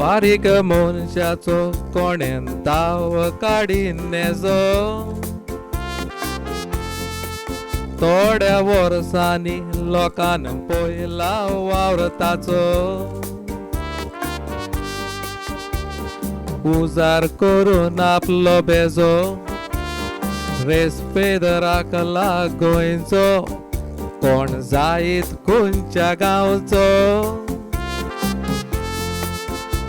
बारीक मनशाचो कोणें ताव काडीन नेजो थोड्या वर्सांनी लोकान पयला वावर ताचो उजार करून आपलो बेजो रेस्पेदराक लागोयचो कोण जायत खंयच्या गांवचो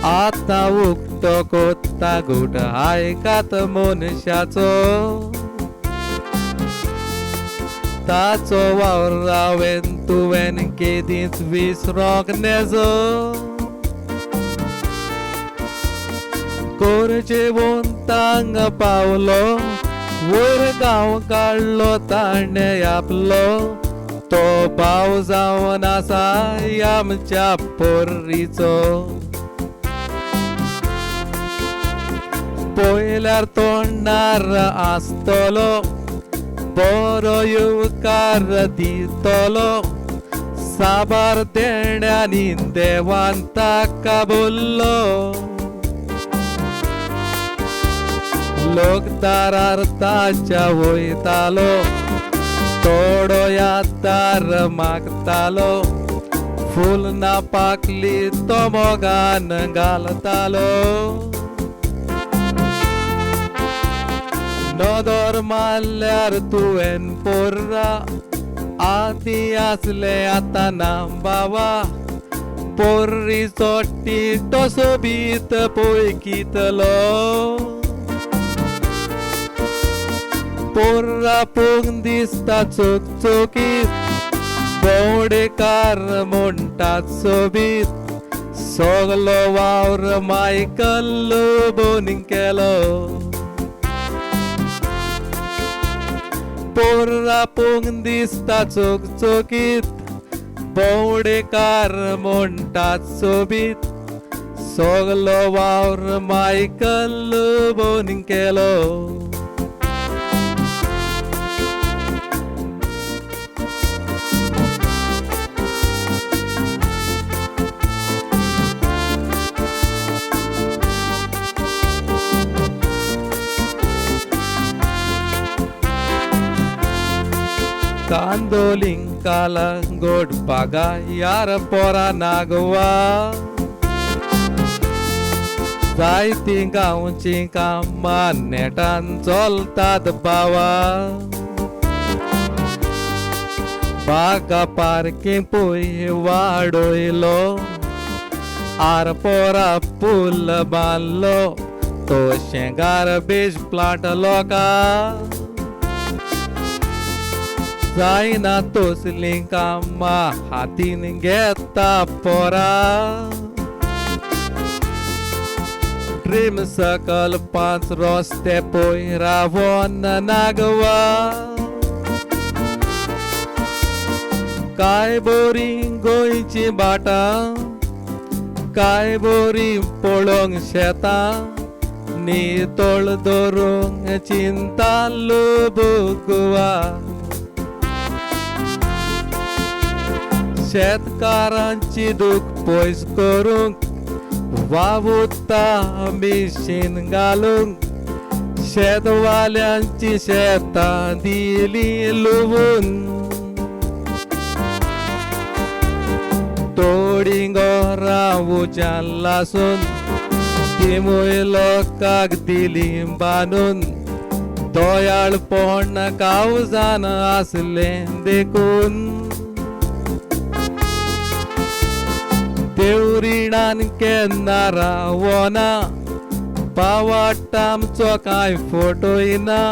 आतां उक्तो कोत्ता घुट आयकात मनशाचो ताचो वावर हांवें तुवें केदींच विसरोंक नेजो कोरचे वोंतांग पावलो वयर गांव काडलो ताणें आपलो तो भाव जावन आसा आमच्या पोर्रीचो पयल्यार तोंडार आसतलो बरो येवकार दितलो साबार देण्यांनी देवान ताका बोल्लो लोक दारार ताच्या वयतालो थोडो यादार मागतालो फूल ना पाकली तो मोगान घालतालो नदर मारल्यार तुवें पोर्रा आदी आसले आतां ना बाबा पोर्री चोट्टी तो सोबीत पळकितलो पोर्रा पोंग दिसता चकचकीत भोंवडेकार म्हणटात सोबीत सगलो वावर मायकल बोन केलो पोर्रा पोंग दिसता चकचकीत भोंवडेकार म्हणटात सोबीत सगलो वावर मायकल बोन केलो कांदोलिंकाल गोड पागा यार पोरा नागवा जायतीं गांवचीं कामां नेटान चलतात बावा बागा पार्किंग पळय वाडयलो आरपोरा पूल बांदलो तोशें गार्बेज प्लांट लोकां जायना तसलीं कामां हातीन घेता पोरा ड्रीम सकल 5 रस्ते पळय रावोन नागवा काय बरी गोंयची बाटां काय बरी पळोवंक शेतां नितळ धरूंक चिंतालो भोगवा शेतकारांची दूख पयस करूंक वावुरता मिशीन घालूंक शेतवाल्यांची शेतां दिली लुवून थोडीं घरां उज्यान लासून तिमूय लोकांक दिली बांदून दोयाळपण कावजान आसलें देखून देवरिणान केन्ना रावना पावाट आमचो कांय फोटोय ना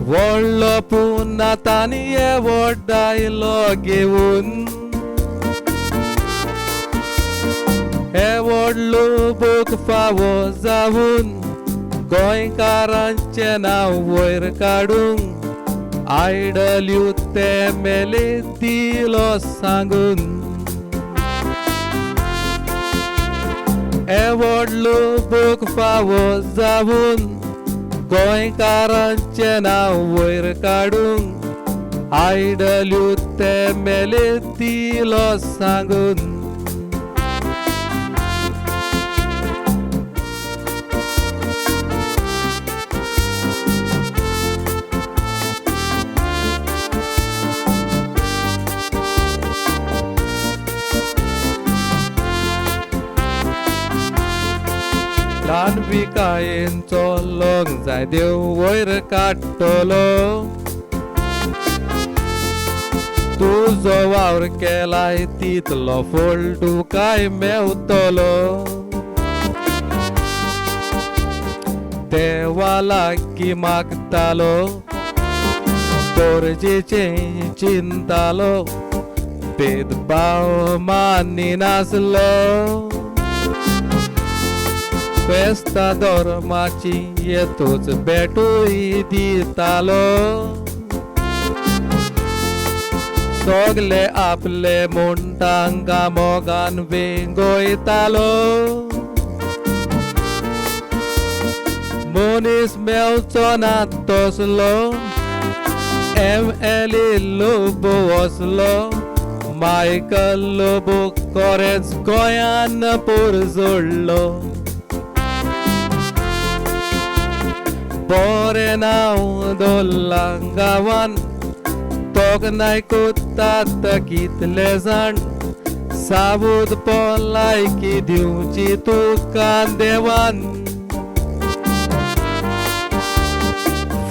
व्हडलो पूण आतांनी हे व्हडायलो घेवन हे व्हडलो बूक फावो जावून गोंयकारांचें नांव वयर काडूंक आयडल्यो ते मेले दिलो सांगून हे व्हडलो बूक फावो जावून गोंयकारांचें नांव वयर काडूंक आयडल्यो ते मेले दिलो सांगून ल्हान विकायेंचो लोक जाय देव वयर काडटलो तुजो वावर केलाय तितलो फळ तुकाय मेवतलो देवा लागीं मागतालो गरजेचे चिंतालो भेदभाव मानी नासलो फेस्ता धर्माची येतूच भेटूय दितालो सगले आपले म्हूण तांकां मोगान वेंगयतालो मनीस मेवचो ना तसलो MLA लोबो वसलो मायकल लोबो खरेंच गोंयान पोर जोडलो बरें नांव दवरलां गांवान तोखणाय कोत्तात कितले जाण साबूद भलायकी दिवची तुका देवान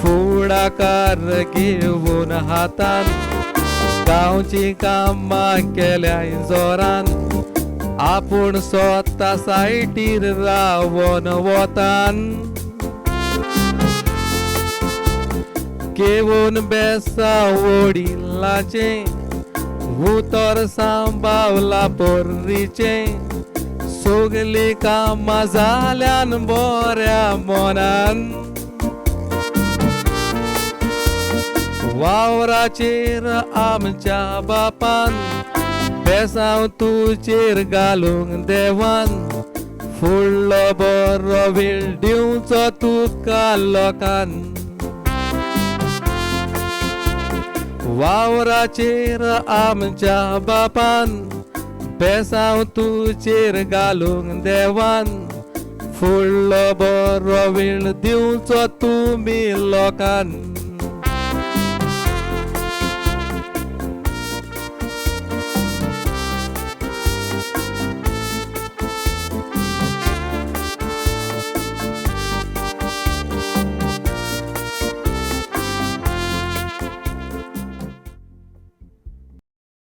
फुडाकार घेवन हातान गांवची कामां केल्याय जोरान आपूण स्वता सायटीर रावन वतान घेवन बेसा वडिलाचे उतर सांबावला पोरीचे सगलीं कामां जाल्यान बऱ्या मोनान वावराचेर आमच्या बापान बेसांव तुजेर घालूंक देवान फुडलो बरो वेळ दिवचो तुका लोकान वावराचेर आमच्या बापान बेसांव तुजेर घालूंक देवान फुडलो बरो वेळ दिवचो तुमी लोकान